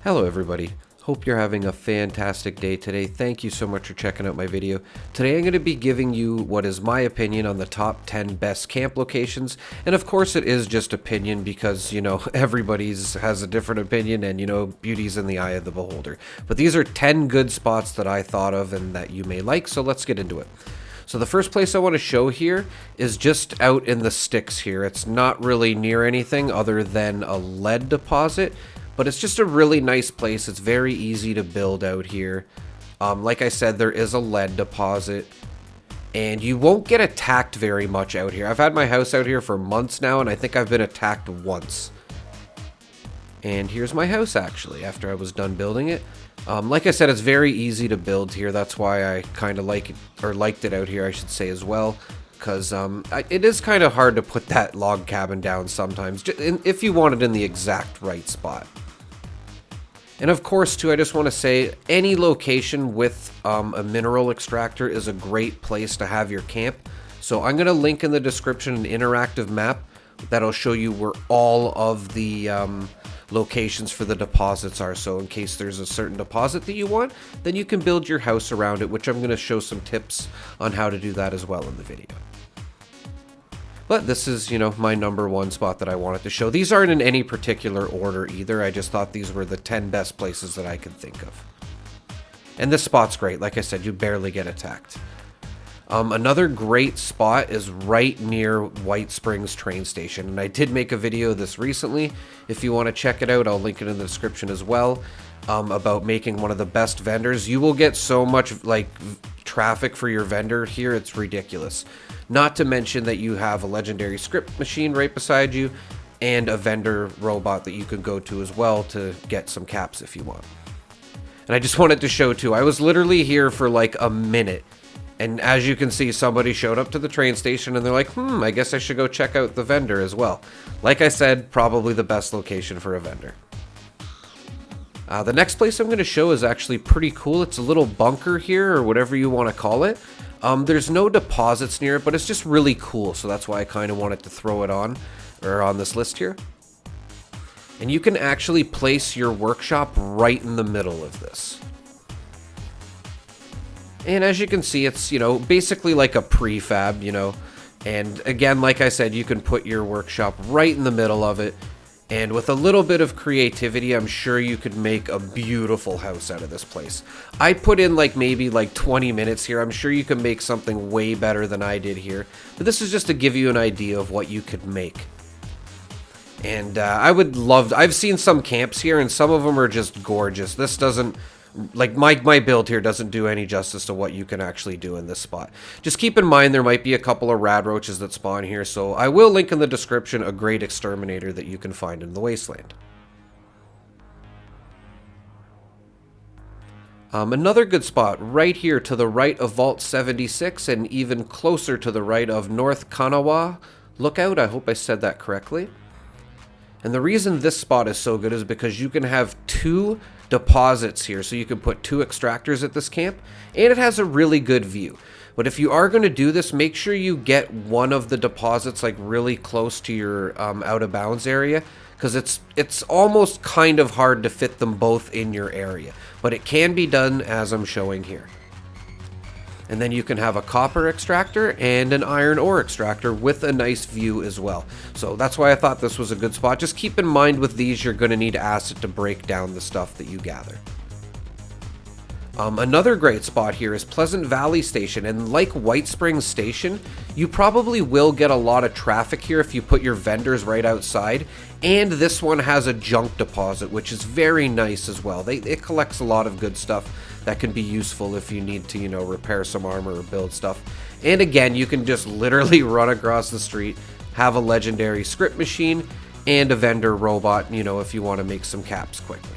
Hello everybody, hope you're having a fantastic day today. Thank you so much for checking out my video. Today I'm going to be giving you what is my opinion on the top 10 best camp locations, and of course it is just opinion because, everybody's has a different opinion and, beauty's in the eye of the beholder. But these are 10 good spots that I thought of and that you may like, so let's get into it. So the first place I want to show here is just out in the sticks here. It's not really near anything other than a lead deposit, but it's just a really nice place. It's very easy to build out here. Like I said, there is a lead deposit, and you won't get attacked very much out here. I've had my house out here for months now, and I think I've been attacked once. And here's my house, actually, after I was done building it. Like I said, it's very easy to build here. That's why I kind of like it, or liked it out here, I should say, as well. Because it is kind of hard to put that log cabin down sometimes, if you want it in the exact right spot. And of course, too, I just want to say, any location with a mineral extractor is a great place to have your camp. So I'm going to link in the description an interactive map that'll show you where all of the locations for the deposits are. So in case there's a certain deposit that you want, then you can build your house around it, which I'm going to show some tips on how to do that as well in the video. But this is, my number one spot that I wanted to show. These aren't in any particular order either. I just thought these were the 10 best places that I could think of. And this spot's great. Like I said, you barely get attacked. Another great spot is right near White Springs train station. And I did make a video of this recently. If you want to check it out, I'll link it in the description as well. About making one of the best vendors. You will get so much traffic for your vendor here, it's ridiculous. Not to mention that you have a legendary script machine right beside you and a vendor robot that you can go to as well to get some caps if you want. And I just wanted to show too, I was literally here for like a minute, and as you can see, somebody showed up to the train station and they're like, I guess I should go check out the vendor as well. Like I said, probably the best location for a vendor. The next place I'm going to show is actually pretty cool. It's a little bunker here, or whatever you want to call it. There's no deposits near it, but it's just really cool, so that's why I kind of wanted to throw it on this list here. And you can actually place your workshop right in the middle of this. And as you can see, it's, basically like a prefab, And again, like I said, you can put your workshop right in the middle of it. And with a little bit of creativity, I'm sure you could make a beautiful house out of this place. I put in maybe 20 minutes here. I'm sure you can make something way better than I did here. But this is just to give you an idea of what you could make. And I've seen some camps here, and some of them are just gorgeous. This doesn't, my build here doesn't do any justice to what you can actually do in this spot. Just keep in mind there might be a couple of rad roaches that spawn here, so I will link in the description a great exterminator that you can find in the wasteland. Another good spot right here to the right of Vault 76 and even closer to the right of North Kanawha Lookout. I hope I said that correctly. And the reason this spot is so good is because you can have two deposits here, so you can put two extractors at this camp, and it has a really good view. But if you are going to do this, make sure you get one of the deposits really close to your out of bounds area, because it's almost kind of hard to fit them both in your area, but it can be done as I'm showing here. And then you can have a copper extractor and an iron ore extractor with a nice view as well. So that's why I thought this was a good spot. Just keep in mind with these, you're going to need acid to break down the stuff that you gather. Another great spot here is Pleasant Valley Station, and like White Springs Station, you probably will get a lot of traffic here if you put your vendors right outside, and this one has a junk deposit, which is very nice as well. It collects a lot of good stuff that can be useful if you need to, repair some armor or build stuff. And again, you can just literally run across the street, have a legendary script machine, and a vendor robot, if you want to make some caps quickly.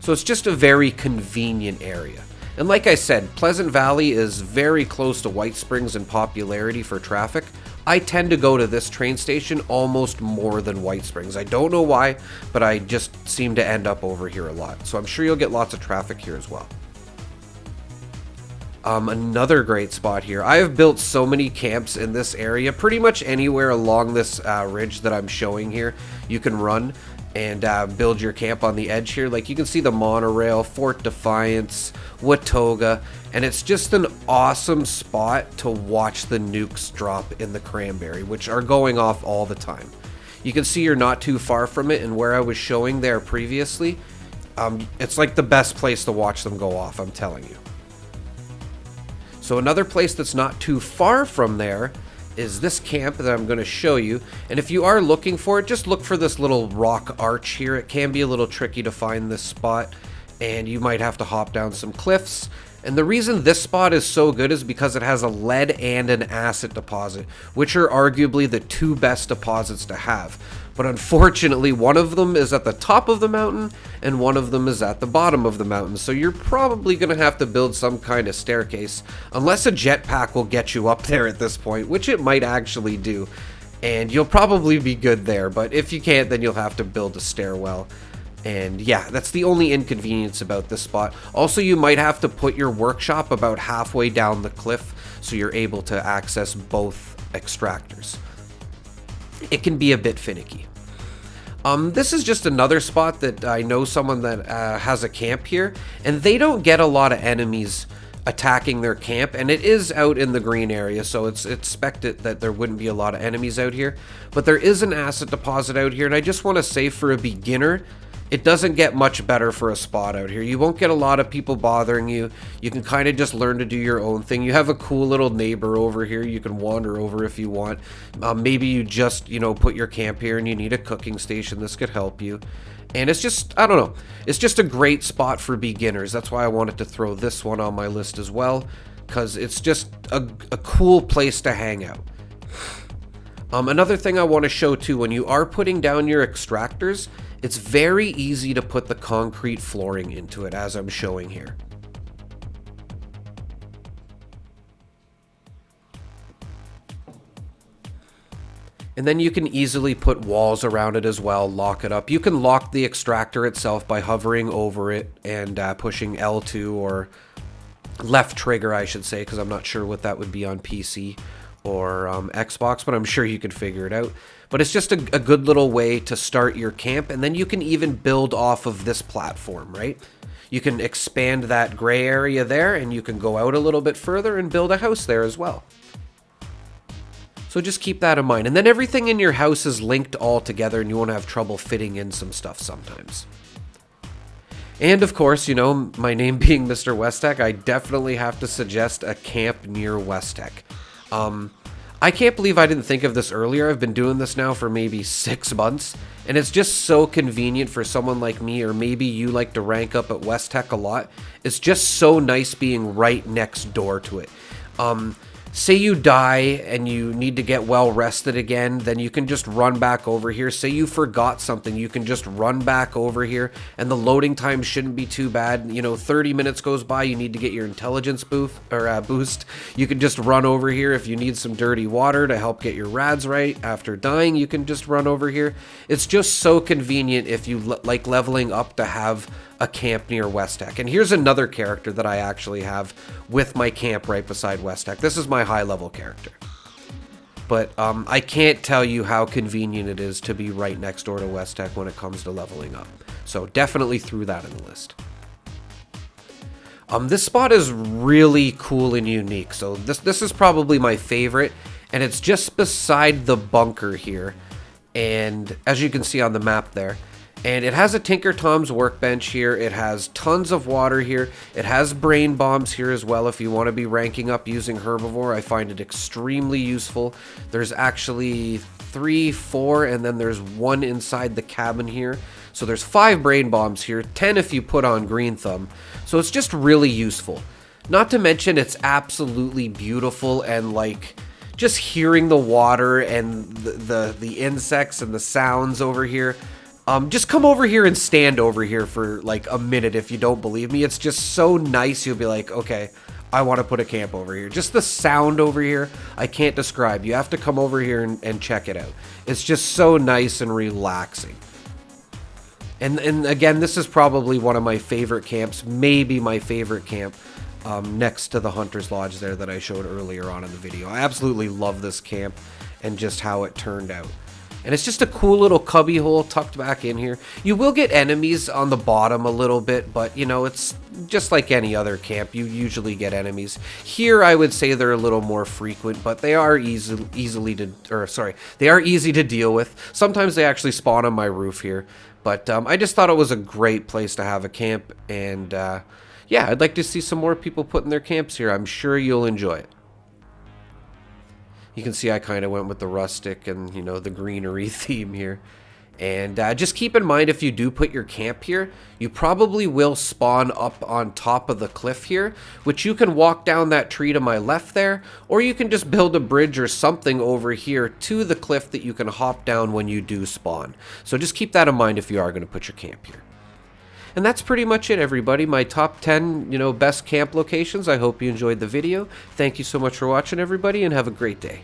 So it's just a very convenient area. And like I said, Pleasant Valley is very close to White Springs in popularity for traffic. I tend to go to this train station almost more than White Springs. I don't know why, but I just seem to end up over here a lot. So I'm sure you'll get lots of traffic here as well. Another great spot here. I have built so many camps in this area, pretty much anywhere along this ridge that I'm showing here you can run. and build your camp on the edge here. Like you can see the monorail, Fort Defiance, Watoga, and it's just an awesome spot to watch the nukes drop in the Cranberry, which are going off all the time. You can see you're not too far from it, and where I was showing there previously, it's like the best place to watch them go off, I'm telling you. So another place that's not too far from there is this camp that I'm going to show you. And if you are looking for it, just look for this little rock arch here. It can be a little tricky to find this spot, and you might have to hop down some cliffs. And the reason this spot is so good is because it has a lead and an acid deposit, which are arguably the two best deposits to have. But unfortunately, one of them is at the top of the mountain and one of them is at the bottom of the mountain. So you're probably going to have to build some kind of staircase, unless a jetpack will get you up there at this point, which it might actually do. And you'll probably be good there, but if you can't, then you'll have to build a stairwell. And yeah, that's the only inconvenience about this spot. Also, you might have to put your workshop about halfway down the cliff so you're able to access both extractors. It can be a bit finicky. This is just another spot that I know someone that has a camp here, and they don't get a lot of enemies attacking their camp, and it is out in the green area, so it's expected that there wouldn't be a lot of enemies out here. But there is an acid deposit out here, and I just want to say, for a beginner, it doesn't get much better for a spot out here. You won't get a lot of people bothering you. You can kind of just learn to do your own thing. You have a cool little neighbor over here you can wander over if you want. Maybe you just, put your camp here and you need a cooking station. This could help you. And it's just, I don't know. It's just a great spot for beginners. That's why I wanted to throw this one on my list as well, because it's just a cool place to hang out. Another thing I want to show too, when you are putting down your extractors, it's very easy to put the concrete flooring into it, as I'm showing here. And then you can easily put walls around it as well, lock it up. You can lock the extractor itself by hovering over it and pushing L2 or left trigger, I should say, because I'm not sure what that would be on PC or Xbox, but I'm sure you could figure it out. But it's just a good little way to start your camp, and then you can even build off of this platform, right? You can expand that gray area there, and you can go out a little bit further and build a house there as well. So just keep that in mind. And then everything in your house is linked all together, and you won't have trouble fitting in some stuff sometimes. And of course, my name being Mr. Westtech, I definitely have to suggest a camp near Westtech. I can't believe I didn't think of this earlier. I've been doing this now for maybe 6 months, and it's just so convenient for someone like me, or maybe you like to rank up at Westtech a lot. It's just so nice being right next door to it. Say you die and you need to get well rested again, then you can just run back over here. Say you forgot something, you can just run back over here, and the loading time shouldn't be too bad. 30 minutes goes by, you need to get your intelligence boost. You can just run over here. If you need some dirty water to help get your rads right after dying, you can just run over here. It's just so convenient if you like leveling up to have a camp near Westtech. And here's another character that I actually have with my camp right beside Westtech. This is my high level character. But I can't tell you how convenient it is to be right next door to Westtech when it comes to leveling up. So definitely threw that in the list. This spot is really cool and unique. So this is probably my favorite, and it's just beside the bunker here. And as you can see on the map there, and it has a Tinker Tom's workbench here. It has tons of water here. It has brain bombs here as well if you want to be ranking up using herbivore. I find it extremely useful. There's actually 3, 4, and then there's 1 inside the cabin here. So there's 5 brain bombs here, 10 if you put on Green Thumb. So it's just really useful. Not to mention it's absolutely beautiful, and just hearing the water and the insects and the sounds over here. Just come over here and stand over here for a minute if you don't believe me. It's just so nice. You'll be like, okay, I want to put a camp over here. Just the sound over here, I can't describe. You have to come over here and check it out. It's just so nice and relaxing. And again, this is probably one of my favorite camps, maybe my favorite camp, next to the Hunter's Lodge there that I showed earlier on in the video. I absolutely love this camp and just how it turned out. And it's just a cool little cubby hole tucked back in here. You will get enemies on the bottom a little bit, but you know, it's just like any other camp. You usually get enemies. Here, I would say they're a little more frequent, but they are easy to deal with. Sometimes they actually spawn on my roof here. But I just thought it was a great place to have a camp. And yeah, I'd like to see some more people putting their camps here. I'm sure you'll enjoy it. You can see I kind of went with the rustic and, you know, the greenery theme here. And just keep in mind, if you do put your camp here, you probably will spawn up on top of the cliff here, which you can walk down that tree to my left there, or you can just build a bridge or something over here to the cliff that you can hop down when you do spawn. So just keep that in mind if you are going to put your camp here. And that's pretty much it, everybody. My top 10, best camp locations. I hope you enjoyed the video. Thank you so much for watching, everybody, and have a great day.